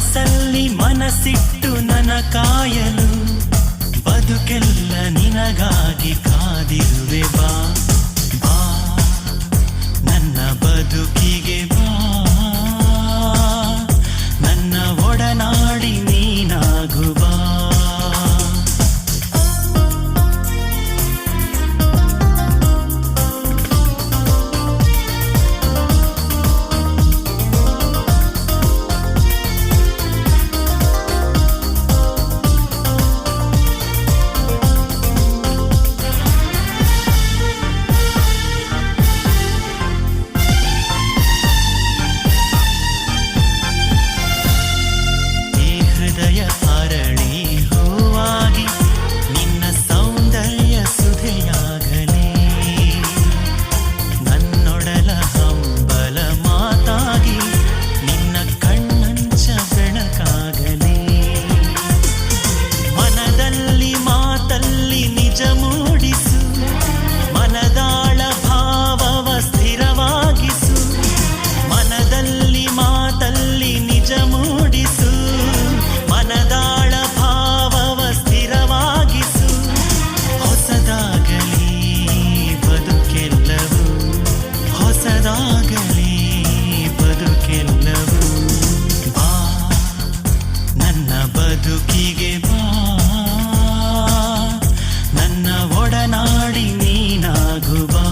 ಮನಸ್ಸಲ್ಲಿ ಮನಸ್ಸಿಟ್ಟು ನನ್ನ ಕಾಯಲು ಬದುಕೆಲ್ಲ ನಿನಗಾಗಿ ಕಾದಿರುವೆ ಬಾ ಬಾ ನನ್ನ ಬದುಕಿಗೆ ಬಾ ನನ್ನ ಒಡನಾಡಿ ನೀನಾಗು ಬಾ ಬದುಕಿಗೆ ಬಾ ನನ್ನ ಒಡನಾಡಿ ನೀನಾಗು ಬಾ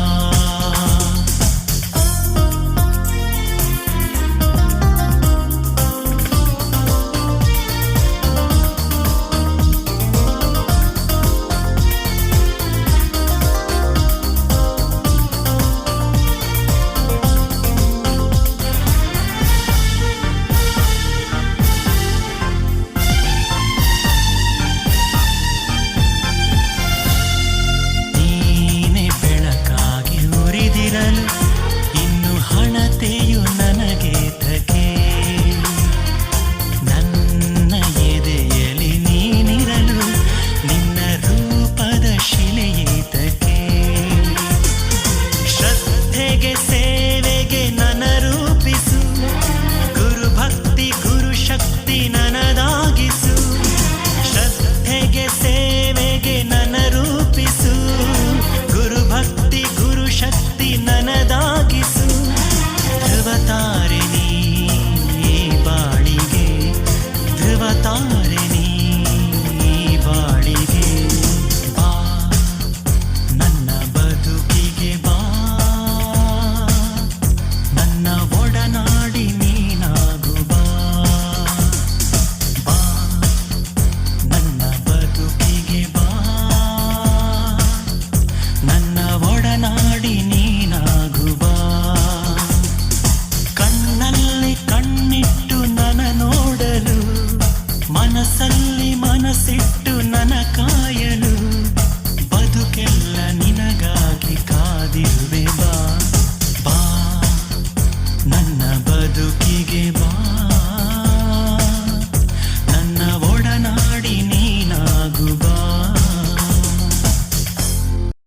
ಇನ್ನು ಹಣತೆಯು ನನಗೆ ತಕೆ ನನ್ನ ಎದೆಯಲಿ ನೀನಿರಲು ನಿನ್ನ ರೂಪದ ಶಿಲೆಯೇತಕೆ ಶ್ರದ್ಧೆಗೆ ಸೇವೆಗೆ ನನ್ನ ರೂಪಿಸು ಗುರು ಭಕ್ತಿ ಗುರು ಶಕ್ತಿ ನನದಾಗಿಸು ಶ್ರದ್ಧೆಗೆ ಸೇವೆಗೆ ನನ್ನ ರೂಪಿಸು ಗುರು ಭಕ್ತಿ ಗುರು ಶಕ್ತಿ ನನದಾಗಿಸು ಧ್ರುವತಾರಿಣಿ ಬಾಳಿಗೆ ಧ್ರುವತಾರಿಣಿ ಬಾಳಿಗೆ ಬಾ ನನ್ನ ಬದುಕಿಗೆ ಬಾ ನನ್ನ ಒಡನಾಡಿ ನೀನಾಗು ಬಾ ಬಾ ನನ್ನ ಬದುಕಿಗೆ ಬಾ ನನ್ನ ಒಡನಾಡಿ ನೀನಾಗು ಬಾ ಕಣ್ಣಲ್ಲಿ ಕಣ್ಣಿಟ್ಟು ನನ್ನ ನೋಡಲು ಮನಸ್ಸಲ್ಲಿ ಮನಸ್ಸಿಟ್ಟು ನನ್ನ ಕಾಯಲು ಬದುಕೆಲ್ಲ ನಿನಗಾಗಿ ಕಾದಿರುವೆ ಬಾ ಬಾ ನನ್ನ ಬದುಕಿಗೆ ಬಾ